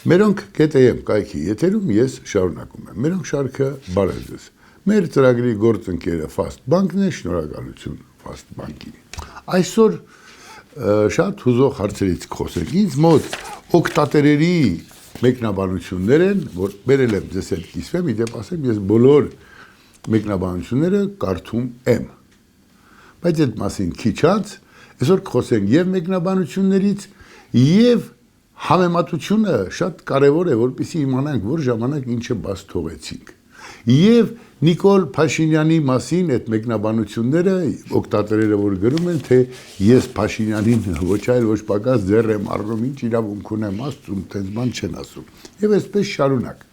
Մերոնք GTM կայքի եթերում ես շարունակում եմ։ Մերոնք շարքը բարև ձեզ։ Մեր ծրագրի գործընկերը Fast Bank-ն է, շնորհակալություն Fast Bank-ին։ Այսօր շատ հուզող հարցերից կխոսենք։ Ինձ մոտ օգտատերերի մեկնաբանություններ են, որ բերել եմ ձեզ հետ կիսվեմ, իդեպ ասեմ, ես բոլոր մեկնաբանությունները կարդում եմ։ Բայց այդ մասին քիչ անց այսօր կխոսենք եւ մեկնաբանություններից եւ համեմատությունը շատ կարևոր է, որպեսզի իմանանք, որ ժամանակ ինչը բաց թողեցինք։ Եվ Նիկոլ Փաշինյանի մասին այդ մեկնաբանությունները օգտատերերը որ գրում են, թե ես Փաշինյանին ոչ այլ ոչ պակաս ձեռ եմ առնում, ինչ իրավունք ունեմ ասում, տենց բան չեն ասում։ Եվ այսպես շարունակ։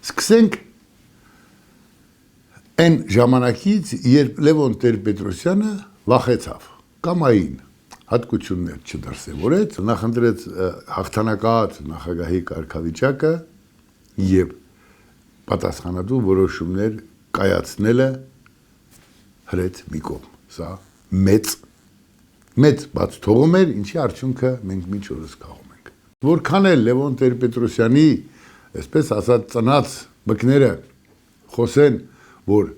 Սկսենք այն ժամանակից, երբ Լևոն Տեր-Պետրոսյանը վախեցավ, կամային հատկություններ չդրսևորեց, նախընտրեց հաղթանակած նախագահի կարգավիճակը եւ պատասխանատու որոշումներ կայացնելը հրեց մի կողմ։ Սա մեծ բաց թողում էր, ինչի արդյունքը մենք մինչ օրս քաղում ենք։ Որքան էլ Լևոն Տեր-Պետրոսյանի, այսպես ասած, ծնած մկները խոսեն, որ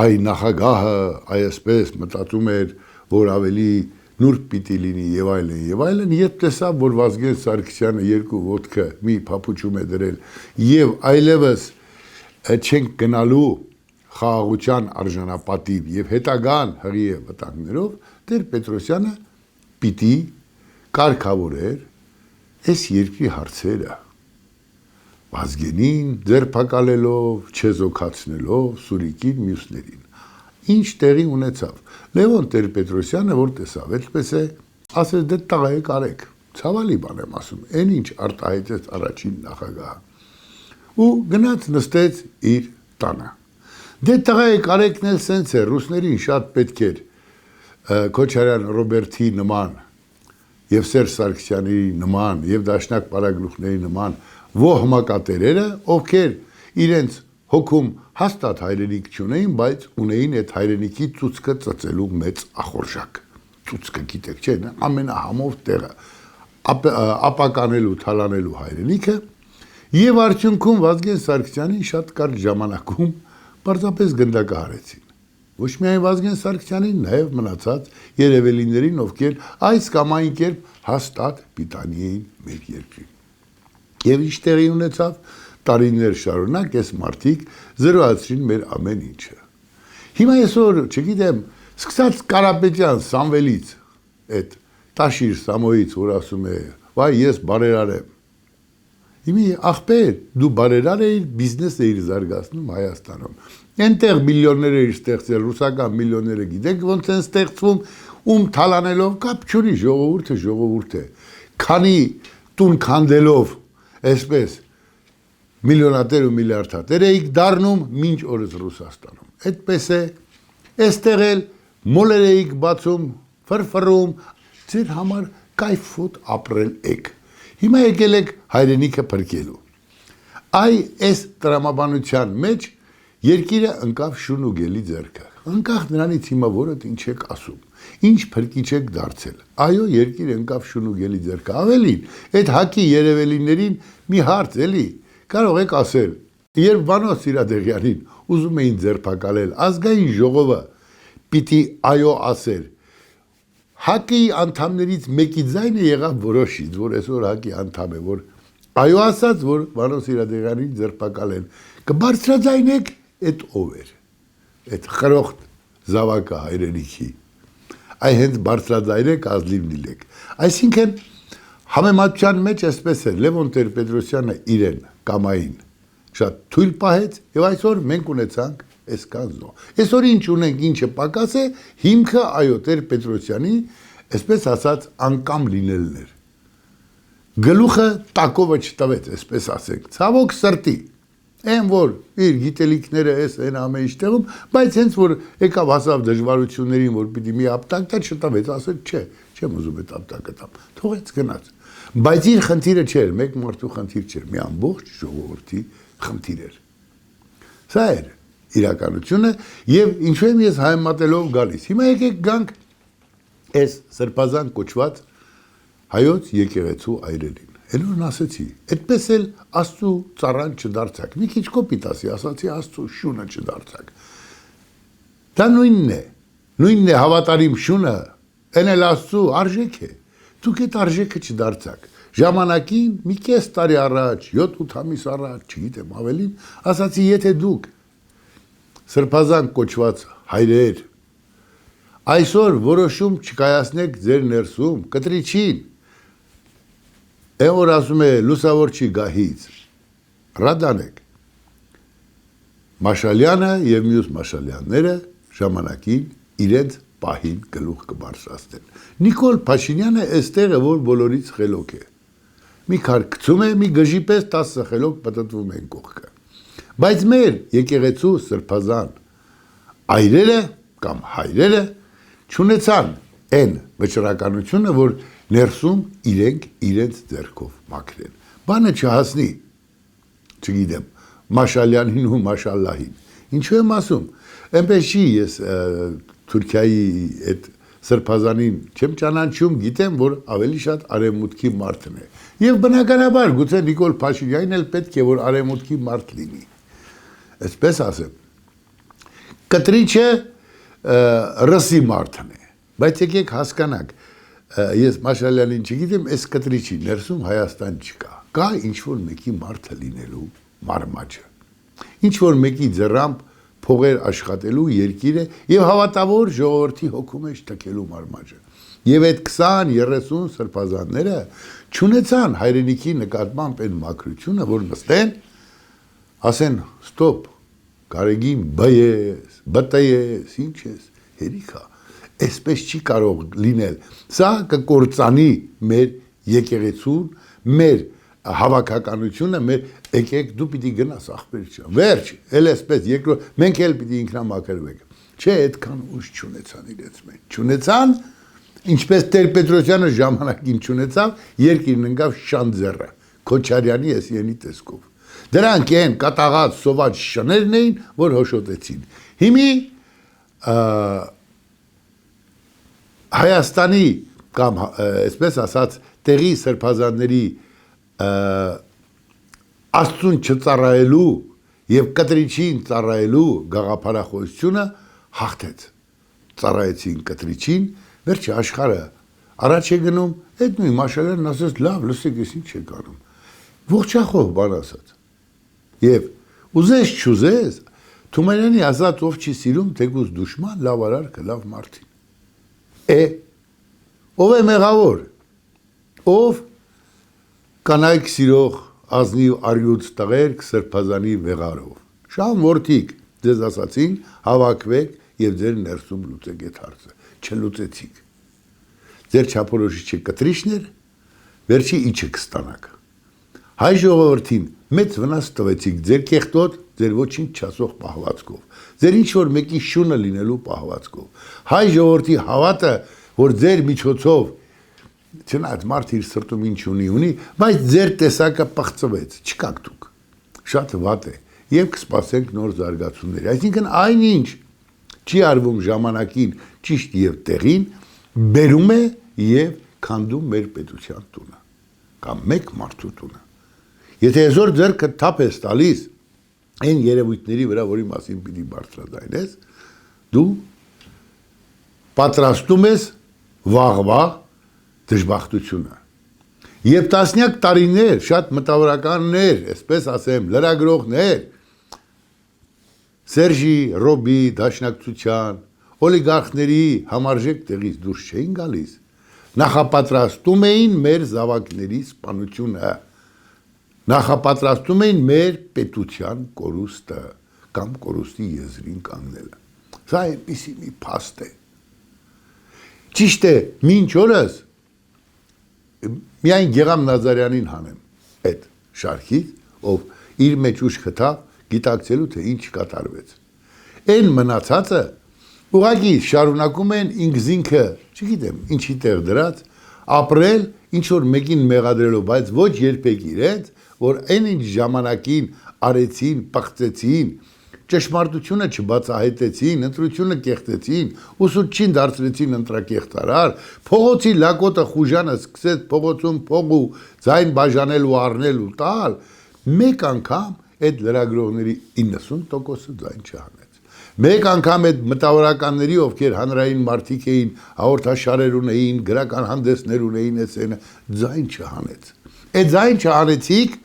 այ նախագահը այսպես մտածում էր, որ ավելի նուրբ պիտի լինի եւ այլն, երբ տեսավ, որ Վազգեն Սարգսյանը երկու ոտքը մի փափուճում է դրել եւ այլևս չենք գնալու խաղաղության արժանապատիվ եւ հետագան հղի է վտանգներով, Տեր-Պետրոսյանը պիտի կարգավորեր այս երկրի հարցերը Վազգենին ձերբակալելով, չեզոքացնելով, Սուրիկին, մյուսներին։ Ինչ տեղի ունեցավ։ Լևոն Տեր-Պետրոսյանը որ տեսավ, այդպես է, ասեց դե տղայեք արեք, ցավալի բան եմ ասում, այն ինչ արտահայտեց առաջին նախագահը։ Ու գնաց նստեց իր տանը։ Դե տղայեք արեկն էլ սենց է, ռուսներին շատ պետք էր Քոչարյան Ռոբերտի նման եւ Սերժ Սարգսյանի նման եւ Դաշնակ պարագլուխների նման ոհմակատերերը, ովքեր իրենց հոգում հաստատ հայրենիք չունեին, բայց ունեին այդ հայրենիքի ծուցկը ծծելու մեծ ախորժակ։ Ծուցկը գիտեք, չէ՞, ամենահամով տեղը ապականելու, թալանելու հայրենիքը եւ արդյունքում Վազգեն Սարգսյանին շատ կարճ ժամանակում պարզապես գնդակահարեցին։ Ոչ միայն Վազգեն Սարգսյանին, նաեւ մնացած երևելիներին, ովքեր այս կամ այն կերպ հաստատ պիտանի էին մեր երկրին։ Եվ ինչ տեղի ունեցավ, տարիներ շարունակ այս մարդիկ զրոյացրին մեր ամեն ինչը։ Հիմա այսօր, չգիտեմ, սկսած Կարապետյան Սամվելից, այդ Տաշիր Սամոյից, որ ասում է, վայ, ես բարերար եմ։ Հիմի ախպեր, դու բարերար էիր, բիզնես էիր զարգացնում Հայաստանում։ Այնտեղ միլիոններ էիր ստեղծել, ռուսական միլիոնները գիտեք ոնց են ստեղծվում, ում թալանելով կապ չունի, ժողովուրդ է։ Քանի տուն քանդելով, այսպես միլիոնատեր ու միլիարդատեր էիք դառնում մինչ օրս Ռուսաստանում։ Այդպես է, այստեղ էլ մոլեր էիք բացում, ֆրֆռում, ձեր համար կայֆոտ ապրել եք։ Հիմա եկել եք հայրենիքը փրկելու։ Այ այս տրամաբանության մեջ երկիրը ընկավ շուն ու գելի ձեռքը։ Անկախ նրանից հիմա որդ ինչ եք ասում, ինչ փրկիչ եք դարձել։ Այո, երկիրը ընկավ շուն ու գելի ձեռքը։ Ավելին, այդ հակի երևելիներին մի հարց էլի կարող եք ասել, երբ Վանո Սիրադեղյանին ուզում էին ձերբակալել, ազգային ժողովը պիտի այո ասեր։ Հակի անդամներից մեկի ձայնը եղավ որոշից, որ այսօր հակի անդամ է, որ այո ասած, որ Վանո Սիրադեղյանին ձերբակալեն։ Կբարձրաձայնեք, այդ ով էր։ Այդ խրոխտ զավակը հայրենիքի։ Այ հենց բարձրաձայնեք, ազնիվ լինեք։ Այսինքն համեմատության մեջ այսպես է, Լևոն Տեր-Պետրոսյանը իրեն կամային շատ թույլ պահեց եւ այսօր մենք ունեցանք այսքան զո։ Այսօր ինչ ունենք, ինչը պակաս է, հիմքը այո Տեր-Պետրոսյանի, այսպես ասած, անկամ լինելն էր։ Գլուխը տակովը չտվեց, այսպես ասենք, ցավոք սրտի։ Այն որ իր գիտելիքները էս այն ամեն ինչ տեղում, բայց հենց որ եկավ հասավ դժվարություններին, որ պիտի մի ապտակ տա չտվեց, ասել չէ, չեմ ուզում այդ ապտակը տամ։ Թողեց գնաց։ Բայց իր խնդիրը չէր, մեկ մարդու խնդիր չէր, մի ամբողջ ժողովրդի խնդիր էր։ Սա էր իրականությունը եւ ինչու եմ ես հայմատելով գալիս։ Հիմա եկեք գանք այս սրբազան կոչված հայոց եկեղեցու այրերին։ Էլորն ասեցի, այդպես էլ Աստծու ծառան չդարձակ։ Մի քիչ կոպիտ ասացի Աստծու շունը չդարձակ։ Դա նույնն է հավատարիմ շունը, այն էլ Աստծու արժեք է։ Դուք այդ արժեքը չդարձակ։ Ժամանակին մի կես տարի առաջ, 7-8 ամիս առաջ, չգիտեմ ավելին, ասացի, եթե դուք սրբազան կոչված հայրեր այսօր որոշում չկայացնեք ձեր ներսում, կտրիչին, որ ասում է լուսավորչի գահից, ռադանեք, Մաշալյանը և մյուս Մաշալյանները ժամանակին իրենց պահին գլուխ կբարձրացնեն։ Նիկոլ Փաշինյանը էստեղ է, որ բոլորից խելոք է։ Մի քար գցում է, մի գժի պես 10 խելոք պտտվում են կողքը։ Բայց մեր եկեղեցու սրբազան այրերը կամ հայրերը չունեցան այն վճռականությունը, որ ներսում իրենք իրենց ձեռքով մաքրեն։ Բանը չհասնի, չգիտեմ, Մաշալյանին ու Մաշալլահին։ Ինչու եմ ասում, այնպես չի ես Թուրքիայի այդ սրբազանին չեմ ճանաչում, գիտեմ, որ ավելի շատ արևմուտքի մարդն է։ Եվ բնականաբար գուցե Նիկոլ Փաշինյանին էլ պետք է, որ արևմուտքի մարդ լինի։ Այսպես ասեմ, կտրիչը ռսի մարդն է, բայց եկեք հասկանանք, ես Մաշալյանին չգիտեմ, այս կտրիչի ներսում Հայաստան չկա, կա ինչ-որ մեկի մարդը լինելու մարմաճը, ինչ-որ մեկի ձեռամբ փողեր աշխատելու երկիրը և հավատավոր ժողովրդի հոգու մեջ թքելու մարմաճը։ Եվ այդ 20-30 սրբազանները չունեցան հայրենիքի նկատմամբ այն մաքրությունը, որ նստեն, ասեն, ստոպ, Գարեգին բայես, բտայես, ինչ ես, հերիքա, այսպես չի կարող լինել, սա կկործանի մեր եկեղեցուն, մեր հավաքականությունը, մեր եկեք դու պիտի գնաս ախպեր չա, վերջ, էլ այսպես երկրորդ, մենք էլ պիտի ինքնամաքրվենք, չէ, այդքան ուժ չունեցան իրենց մեջ, չունեցան, ինչպես Տեր-Պետրոսյանը ժամանակին չունեցավ, երկիրն ընկավ Շանձեռը, Քոչարյանի Էսիենի տեսքով։ Դրանք են կատաղած սոված շներն էին, որ հոշոտեցին։ Հիմի Հայաստանի կամ այսպես ասած տեղի սրբազանների Աստծուն չծառայելու և կտրիչին ծառայելու գաղափարախոսությունը հաղթեց։ Ծառայեցին կտրիչին, վերջը աշխարհը առաջ է գնում, այդ նույն Մաշալյանն ասեց, լավ, լսեք, ես ինչ եք անում։ Ողջախոհ բան ասաց։ Եվ ուզես չուզես, Թումանյանի ասած ով չի սիրում, թեկուզ դուշման, լավ արարքը, լավ մարդին։ Ով է մեղավոր, ով կանայք սիրող ազնիվ առյուծ տղերք սրբազանի վեղարով։ Շահ որդիկ, ձեզ ասացին, հավաքվեք և ձեր ներսում լուծեք այդ հարցը, չլուծեցիք։ Ձեր չափորոշիչը կտրիչներ, վերջի իջը կստանաք։ Հայ ժողովրդին մեծ վնաս տվեցիք ձեր կեղտոտ, ձեր ոչինչ չասող պահվածքով, ձեր ինչ-որ մեկի շունը լինելու պահվածքով։ Հայ ժողովրդի հավատը, որ ձեր միջոցով, չնայած մարդ իր սրտում ինչ ունի, բայց ձեր տեսակը պղծվեց, չկաք դուք, շատ վատ է, և կսպասենք նոր զարգացումների, այսինքն այնինչ չի արվում ժամանակին ճիշտ և տեղին, բերում է և քանդում մեր պետության տունը, կամ մեկ մարդու տունը։ Եթե այսօր ձեռքը թափ ես տալիս այն երևույթների վրա, որի մասին պիտի բարձրաձայնես, դու պատրաստում ես վաղվա դժբախտությունը։ Եվ տասնյակ տարիներ, շատ մտավորականներ, այսպես ասեմ, լրագրողներ, Սերժի, Ռոբի, Դաշնակցության, օլիգարխների համարժեք տեղից դուրս չէին գալիս, նախապատրաստում էին մեր զավակների սպանությունը, նախապատրաստում էին մեր պետության կորուստը կամ կորուստի եզրին կանգնելը։ Սա այնպիսի մի փաստ է։ Ճիշտ է, մինչ օրս միայն Գեղամ Նազարյանին հանեմ այդ շարքից, ով իր մեջ ուժ գտավ գիտակցելու, թե ինչ կատարվեց։ Այն մնացածը ուղղակի շարունակում են ինքզինքը, չգիտեմ, ինչի տեղ դրած, ապրել ինչ-որ մեկին մեղադրելով, բայց ոչ երբեք իրենց, որ այն ինչ ժամանակին արեցին, պղծեցին, ճշմարտությունը չբացահայտեցին, ընտրությունը կեղտեցին, ուսուցչին դարձրեցին ընտրակեղտարար, փողոցի լակոտը խուժանը սկսեց փողոցում փող ու ձայն բաժանել ու առնել ու տալ, մեկ անգամ այդ լրագրողների 90%-ը ձայն չհանեց։ Մեկ անգամ այդ մտավորականների, ովքեր հանրային մարդիկ էին, հաղորդաշարեր ունեին, գրական հանդեսներ ունեին, ձայն չհանեց։ Այդ ձայն չհանեցիք,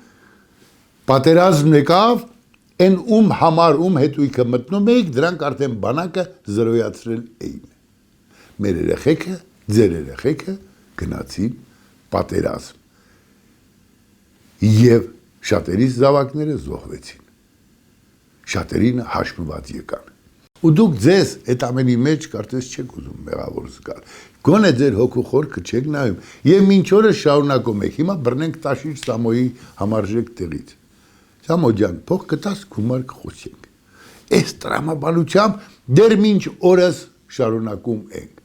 պատերազմն եկավ, այն ում համար ում հետույքը մտնում էիք, դրանք արդեն բանակը զրոյացրել էին։ Մեր երեխեքը, ձեր երեխեքը գնացին պատերազմ։ Եվ շատերից զավակները զոհվեցին։ Շատերին հաշմված եկան։ Ու դուք ձեզ այդ ամենի մեջ կարծես չեք ուզում մեղավոր զգալ։ Գոնե ձեր հոգու խորքը չեք նայում եւ մինչ օրս շարունակում եք։ Հիմա բռնենք Տաշիր Սամոյի համարժեք տեղից։ Սամո ջան, փող կտաս գումար կխոսենք։ Այս տրամաբանությամբ դեռ մինչ օրս շարունակում ենք։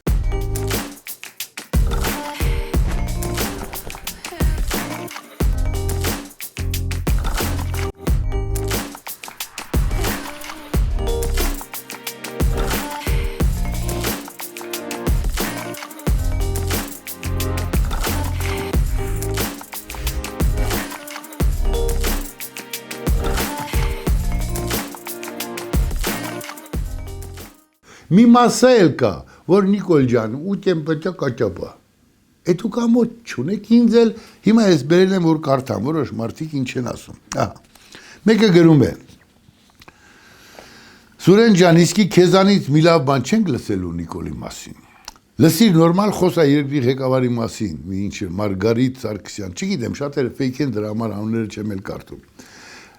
Մի մասը էլ կա, որ Նիկոլ ջան, ուտեմ պետա կաճապա։ Էդ ու կամոտ չունեք, ինձ էլ հիմա ես բերել եմ, որ կարդամ, որոշ մարդիկ ինչ են ասում։ Մեկը գրում է. Սուրեն ջան, իսկի քեզանից մի լավ բան չենք լսելու Նիկոլի մասին։ Լսիր նորմալ խոսա երկրի ղեկավարի մասին, մի ինչ Մարգարիտ Սարգսյան, չգիտեմ, շատերը ֆեյք են, դրա համար անունները չեմ էլ կարդում։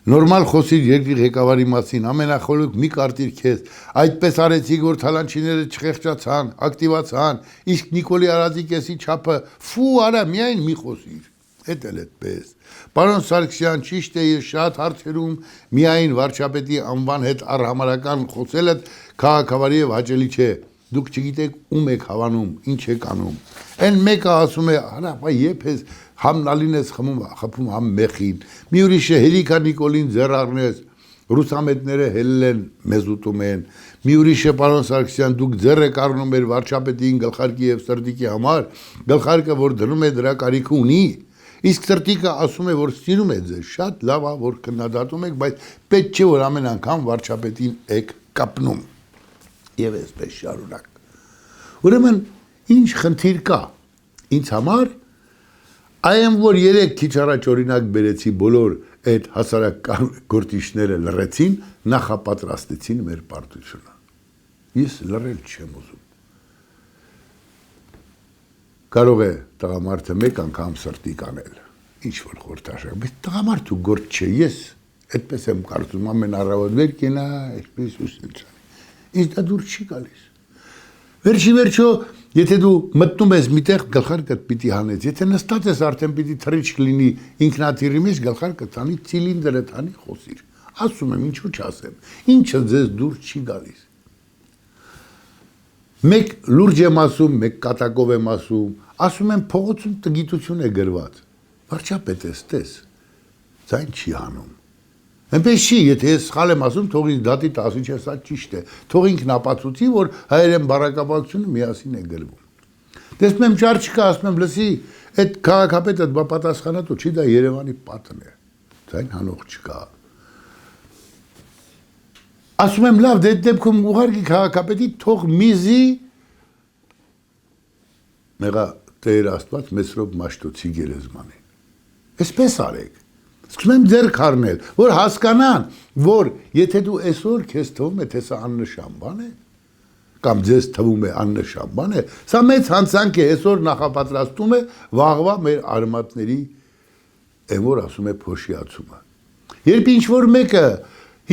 Նորմալ խոսիր երկրի ղեկավարի մասին, ամենախոլուկ մի կարտիր քեզ, այդպես արեցիք, որ թալանչիները չխեղճացան, ակտիվացան, իսկ Նիկոլի Արածի կեսի չափը, ֆու արա, միայն մի խոսիր, էդ էլ էդպես։ Պարոն Սարգսյան, ճիշտ է, ես շատ հարցերում միայն վարչապետի անվան հետ առհամարական խոսելը քաղաքավարի եւ հաճելի չէ, դուք չգիտեք ում եք հավանում, ինչ եք անում։ Այն մեկը ասում է, հա, երբ ես համ նալին ես խփում համ մեխին, մի ուրիշը հելիքա Նիկոլին ձեռ առնես, ռուսամետները հելել են, մեզ ուտում են, մի ուրիշը պարոն Սարգսյան, դուք ձեռ եք առնում մեր վարչապետին գլխարկի եւ սրտիկի համար, գլխարկը որ դնում է դրա կարիքը ունի, իսկ սրտիկը ասում է, որ սիրում է ձեզ, շատ լավ է, որ քննադատում եք, բայց պետք չէ, որ ամեն անգամ վարչապետին եք կապնում։ Եվ այսպես շարունակ։ Ուրեմն ինչ խնդիր կա։ Ինձ համար այն որ երեք քիչ առաջ օրինակ բերեցի բոլոր այդ հասարակական գործիչները լռեցին, նախապատրաստեցին մեր պարտությունը։ Ես լռել չեմ ուզում։ Կարող է տղամարդը մեկ անգամ սրտի կանել, ինչ որ խորհրդաշար, բայց տղամարդու գործ չէ, ես այդպես եմ կարծում, ամեն առավոտ վեր կենա, այսպես ուսնելցանի։ Ինձ դա դուր չի գալիս։ Վերջո, եթե դու մտնում ես միտեղ գլխարկդ պիտի հանես, եթե նստած ես արդեն պիտի թռիչք լինի ինքնաթիռի մեջ գլխարկը տանի ցիլինդրը տանի խոսիր։ Ասում եմ, ինչու չասեմ։ Ինչը ձեզ դուր չի գալիս։ Մեկ լուրջ եմ ասում, մեկ կատակով եմ ասում եմ փողոցում տգիտություն է գրված։ Վարչապետ ես տես։ Ձայն չի հանում։ Այնպես չի, եթե ես սխալ եմ ասում, թող ինձ դատի տասի չէ, սա ճիշտ է։ Թող ինքն ապացուցի, որ հայերեն բառակապակցությունը միասին է գրվում։ Տեսնում եմ ճար չկա, ասում եմ, լսի, այդ քաղաքապետը բա պատասխանատու չի, դա Երևանի պատն է։ Ձայն հանող չկա։ Ասում եմ, լավ, դե դեպքում ուղարկի քաղաքապետի թող միզի մեղա Տեր Աստված Մեսրոպ Մաշտոցի գերեզմանին։ Այսպես արեք։ Սկսում եմ ձեռք առնել, որ հասկանան, որ եթե դու այսօր քեզ թվում է, թե սա աննշան բան է, կամ ձեզ թվում է աննշան բան է, սա մեծ հանցանք է, այսօր նախապատրաստում է վաղվա մեր արմատների, այն որ ասում է փոշիացումը։ Երբ ինչ-որ մեկը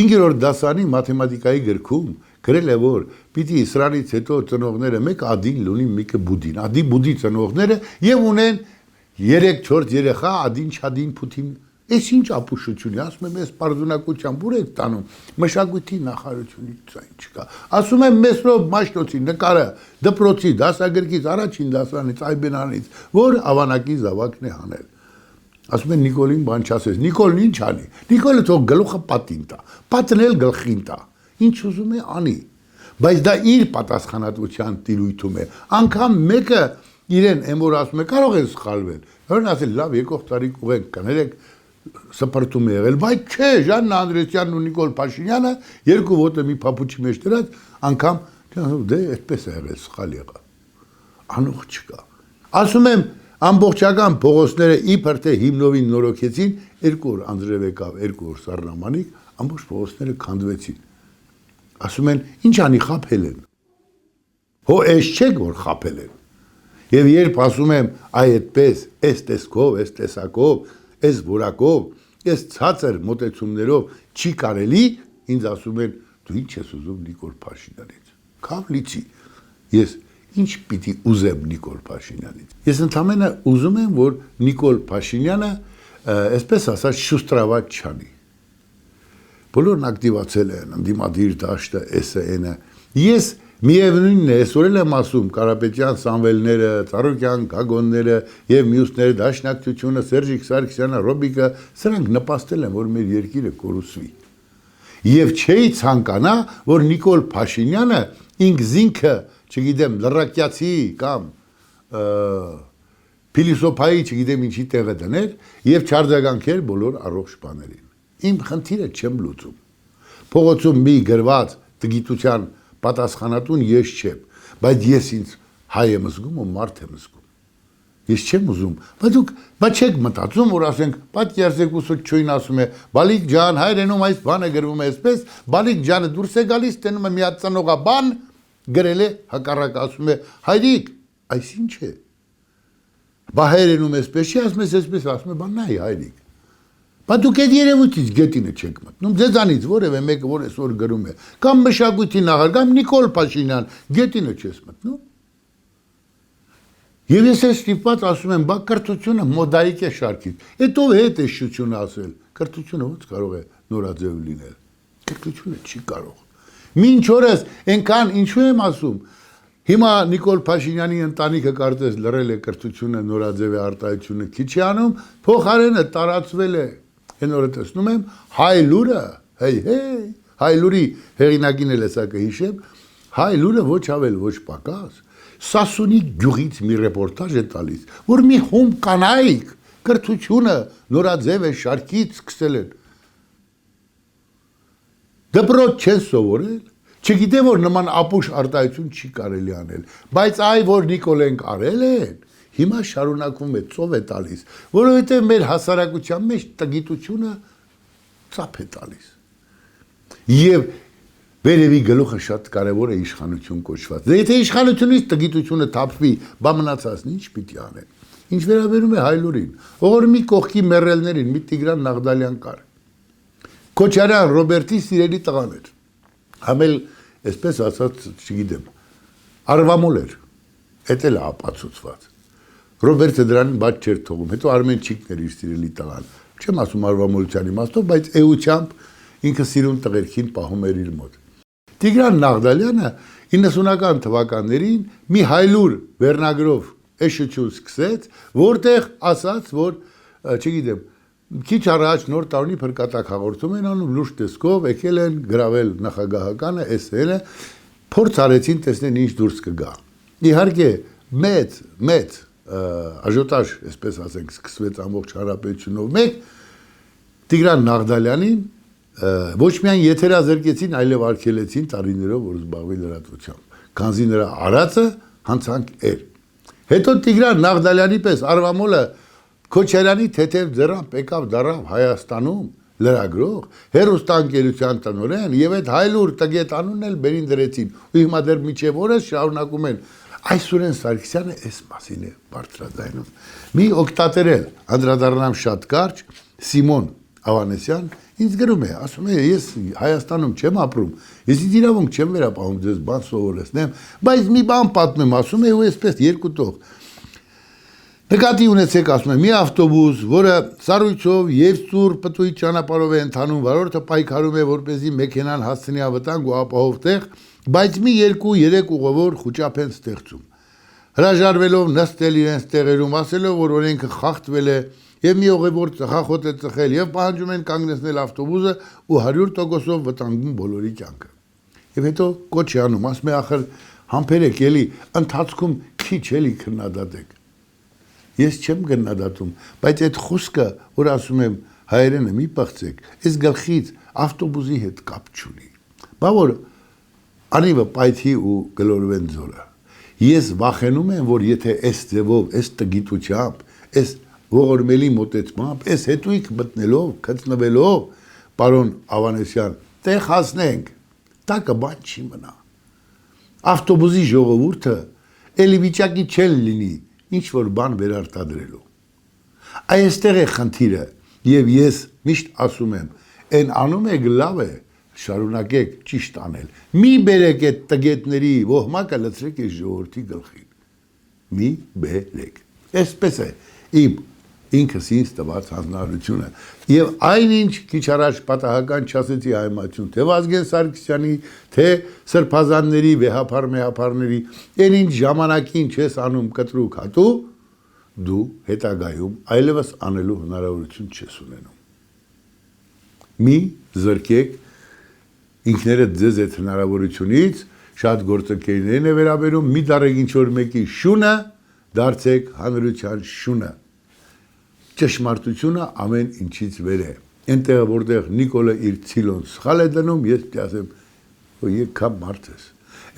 5-րդ դասարանի մաթեմատիկայի գրքում գրել է, որ պիտի սրանից հետո ծնողները մեկը ադին լունի, մեկը բուդին, ադի բուդի ծնողները եւ ունեն 3-4 երեխա, ադին չադին փութին։ Այս ինչ ապուշություն է, ասում եմ, ես պարզունակությամբ ուր եք տանում, մշակույթի նախարարությունից այն չկա։ Ասում եմ Մեսրոպ Մաշտոցի նկարը դպրոցի դասագրքից առաջին դասարանից Այբենանից, որ ավանակի զավակն է հանել։ Ասում են Նիկոլին բան չասես, Նիկոլն ինչ անի։ Նիկոլը թող գլուխը պատին տա, պատնել գլխին տա։ ինչ ուզում է անի, բայց դա իր պատասխանատվության տիրույթում է, անգամ մեկը իրեն այն որ ասում է կարող են սխալվել, հորն ասել լավ եկող տարի կուղենք կներեք սպրտում է եղել, բայց չէ Ժաննա Անդրեսյանն ու Նիկոլ Փաշինյանը երկու ոտը մի փապուչի մեջ դրած անգամ դե այդպես է եղել սխալ եղավ, անող չկա, ասում եմ ամբողջական փողոցները իբր թե հիմնովին նորոգեցին, 2 օր անձրև եկավ, 2 օր սառնամանիք, ամբողջ փողոցները քանդվեցին, ասում են ինչ անի խաբել են, հո էս չեք որ խաբել են, եւ երբ ասում եմ այ այդպես, էս տեսքով, էս տեսակով, էս որակով, էս ցածր մոտեցումներով չի կարելի, ինձ ասում են դու ինչ ես ուզում Նիկոլ Փաշինյանից, քավ լիցի, ես ինչ պիտի ուզեմ Նիկոլ Փաշինյանից, ես ընդամենը ուզում եմ որ Նիկոլ Փաշինյանը այսպես ասած շուստրավատ չանի, բոլորն ակտիվացել են, ընդդիմադիր դաշտը, էսը էնը, ես միևնույնն է, այսօր էլ եմ ասում Կարապետյան Սամվելները, Ծառուկյան Գագոնները եւ մյուսները Դաշնակցությունը, Սերժիկ Սարգսյանը, Ռոբիկը, սրանք նպաստել են, որ մեր երկիրը կորուսվի։ Եվ չէի ցանկանա, որ Նիկոլ Փաշինյանը ինքզինքը, չգիտեմ, լրակյացի կամ փիլիսոփայի, չգիտեմ ինչի տեղը դներ եւ չարձագանքեր բոլոր առողջ բաներին։ Իմ խնդիրը չեմ լուծում։ Փողոցում մի գրված տգիտության պատասխանատուն ես չեմ, բայց ես ինձ հայ եմ զգում ու մարդ եմ զգում։ Ես չեմ ուզում, բայց չեք մտածում, որ ասենք, պատկերացրեք ուսուցչուհին ասում է, Բալիկ ջան, հայրենում այս բանը գրվում է այսպես, Բալիկ ջանը դուրս է գալիս, տենում է մի հատ ծնողաբան, գրել է, հակառակ ասում է, հայրիկ, այս ինչ է։ Բա հայրենում այսպես չի, ասում ես այսպես, ասում է, բա նայ հայրիկ։ Բայց դուք այդ երևույթից գետինը չեք մտնում, ձեզանից որևէ մեկը որ այսօր գրում է, կամ մշակույթի նախարար, կամ Նիկոլ Փաշինյան, գետինը չես մտնում։ Եվ ես այս ստիպված ասում եմ, բա կրթությունը մոդայիկ է շարքից, այդ ով է այդ էշությունը ասել, կրթությունը ոնց կարող է նորաձև լինել, կրթությունը չի կարող։ Մինչ օրս այնքան ինչու եմ ասում, հիմա Նիկոլ Փաշինյանի ընտանիքը կարծես լռել է կրթությունը, նորաձև է արտահայտությունը քիչ է անում, փոխարենը տարածվել է Այն օրը տեսնում եմ հայ լուրը, հայ լուրի հեղինակին էլ հեսա կհիշեմ, հայ լուրը ոչ ավել ոչ պակաս, Սասունի գյուղից մի ռեպորտաժ է տալիս, որ մի հում կանայք կրթությունը նորաձև է շարքից սկսել են։ Դպրոց չեն սովորել, չգիտեմ որ նման ապուշ արտահայտություն չի կարելի անել, բայց այ որ Նիկոլենք արել են, հիմա շարունակվում է, ծով է տալիս, որովհետև մեր հասարակության մեջ տգիտությունը ծափ է տալիս։ Եվ վերևի գլուխը շատ կարևոր է իշխանություն կոչված։ Դե եթե իշխանությունից տգիտությունը թափվի, բա մնացածն ինչ պիտի անեն։ Ինչ վերաբերում է հայլուրին, ողոր մի կողքի մեռելներին, մի Տիգրան Նաղդալյան կար։ Քոչարյան Ռոբերտի սիրելի տղան էր։ Համել, այսպես ասած, չգիտեմ, արվամոլ էր, էդ էլ ապացուցված։ Ռոբերտը դրանին բաց չէր թողում, հետո Արմենչիկն էր իր սիրելի տղան։ Չեմ ասում արվամոլության իմաստով, բայց էությամբ ինքը սիրուն տղերքին պահում էր իր մոտ։ Տիգրան Նաղդալյանը 90-ական թվականներին մի հայլուր վերնագրով էշություն սկսեց, որտեղ ասաց, որ, չգիտեմ, քիչ առաջ նոր տարի փրկատակ հաղորդում են անում լուրջ տեսքով, եկել են գրավել նախագահականը, էսելը, փորձ արեցին տեսնեն ինչ դուրս կգա։ Իհարկե, մեծ աժոտաժ, այսպես ասենք, սկսվեց ամբողջ հանրապետությունով մեկ, Տիգրան Նաղդալյանին ոչ միայն եթերազրկեցին, այլև արգելեցին տարիներով, որ զբաղվի լրատվությամբ, քանզի նրա արածը հանցանք էր։ Հետո Տիգրան Նաղդալյանի պես արվամոլը Քոչարյանի թեթև ձեռամբ եկավ դառավ Հայաստանում լրագրող, հերոստանգերության տնօրեն եւ այդ հայլուր տգետ անունն էլ բերին դրեցին։ Ու հիմա դեռ միջև օրս շարունակում են Այսուրեն Սարգսյանը այս մասին է բարձրաձայնում։ Մի օկտատերել անդրադառնամ շատ կարճ Սիմոն Ավանեսյան ինձ գրում է, ասում է, ես Հայաստանում չեմ ապրում, ես իրավունք չեմ վերապահում ձեզ բան սովորեցնեմ, բայց մի բան պատմեմ, ասում է, ու այսպես երկու տող։ Նկատի ունեցեք, ասում է, մի ավտոբուս, որը սառույցով եւ ծուռ պտույտ ճանապարհով է ընթանում, վարորդը պայքարում է, որպեսզի մեքենան հասցնի ավտանգ ու ապահով տեղ, բայց մի 2-3 ուղևոր խուճապ են ստեղծում։ Հրաժարվելով նստել իրենց տեղերում, ասելով, որ օրենքը խախտվել է եւ մի ուղևոր ծխախոտ է ծխել եւ պահանջում են կանգնեցնել ավտոբուսը ու 100%-ով վտանգում բոլորի կյանքը։ եւ հետո կոչ է անում, ասում է ախր համբերեք էլի, ընթացքում քիչ էլի քննադատեք։ Ես չեմ քննադատում, բայց այդ խոսքը, որ ասում եմ հայերենը մի պղծեք, այս գլխից ավտոբուսի հետ կապ չունի։ Բա որ անիվը պայթի ու գլորվեն ձորը։ Ես վախենում եմ, որ եթե այս ձևով, այս տգիտությամբ, այս ողորմելի մոտեցմամբ, այս հետույք մտնելով, գտնվելով, պարոն Ավանեսյան, տեղ հասնենք, տակը բան չի մնա։ Ավտոբուսի ժողովուրդը էլի վիճակի չեն լինի, ինչ որ բան վերարտադրելու։ Այստեղ է խնդիրը, եւ ես միշտ ասում եմ, այն անում եք լավ է, շարունակեք ճիշտ անել։ Մի բերեք այդ տգետների ոհմակը լցրեք այս ժողովրդի գլխին։ Մի բերեք։ Այսպես է իմ ինքս ինձ տված հանձնարարությունը։ Եվ այնինչ քիչ առաջ պատահական չասեցի հայմատություն, թե Վազգեն Սարգսյանի, թե սրբազանների, վեհափար-մեհափարների, այնինչ ժամանակին չես անում կտրուկ հատու, դու հետագայում այլևս անելու հնարավորություն չես ունենում։ Մի զրկեք ինքներդ ձեզ այդ հնարավորությունից, շատ գործընկերներին է վերաբերում, մի դարեք ինչ-որ մեկի շունը, դարձեք հանրության շունը։ Ճշմարտությունը ամեն ինչից վեր է։ Այնտեղ, որտեղ Նիկոլը իր ցիլոն սխալ է դնում, ես պիտի ասեմ, որ եկա մարդ ես։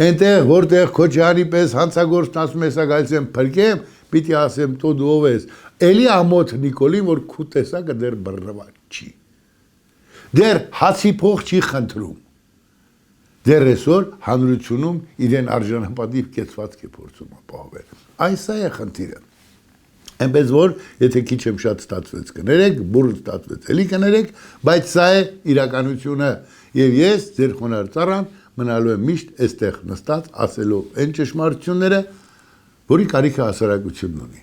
Այնտեղ, որտեղ Քոչարյանի պես հանցագործն ասում է, սա գալիս եմ փրկեմ, պիտի ասեմ, տո դու ով ես։ Էլի ամոթ Նիկոլին, որ քու տեսակը դեռ բռնված չի։ Դեռ հացի փող չի խնդրում։ Դեռ այսօր հանրությունում իրեն արժանապատիվ կեցվածք է փորձում ապահովել։ Այս է խնդիրը։ Այնպես որ, եթե քիչ եմ շատ ստացվեց կներեք, բուռն ստացվեց էլի կներեք, բայց սա է իրականությունը։ Եվ ես ձեր խոնարհ ծառան մնալու եմ միշտ այստեղ նստած ասելով այն ճշմարտությունները, որի կարիքը հասարակությունն ունի։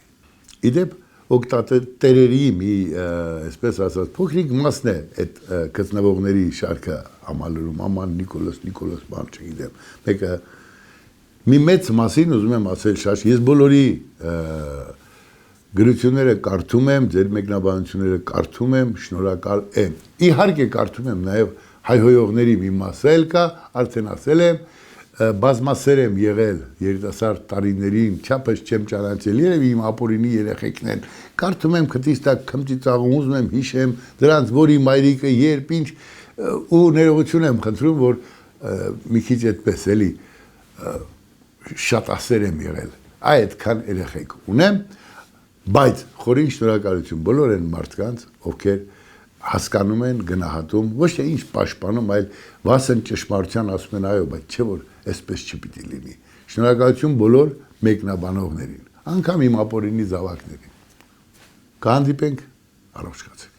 Իդեպ օգտատերերի մի, այսպես ասած, փոքրիկ մասն է այդ գտնվողների շարքը համալրում, աման Նիկոլոս, բան չգիտեմ, մեկը մի մեծ մասին ուզում եմ ասել շատ, ես բոլորի գրությունները կարդում եմ, ձեր մեկնաբանությունները կարդում եմ, շնորհակալ եմ։ Իհարկե կարդում եմ նաև հայհոյողների մի մասը էլ կա, արդեն ասել եմ, բազմասեր եմ եղել երիտասարդ տարիներին, չափս չեմ ճանաչել, երևի իմ ապօրինի երեխեքն են, կարդում եմ քթից տակ քմծիծաղում, ուզում եմ հիշեմ դրանց, որի մայրիկը երբ ինչ, ու ներողություն եմ խնդրում, որ մի քիչ այդպես էլի շատասեր եմ եղել, այդքան երեխեք ունեմ, բայց խորին շնորհակալություն բոլոր այն մարդկանց, ովքեր հասկանում են, գնահատում, ոչ թե ինչ պաշտպանում, այլ վասն ճշմարտության ասում են այո, բայց չէ որ այսպես չպիտի լինի։ Շնորհակալություն բոլոր մեկնաբանողներին, անգամ իմ ապօրինի զավակներին։ Կհանդիպենք, առողջ կացեք։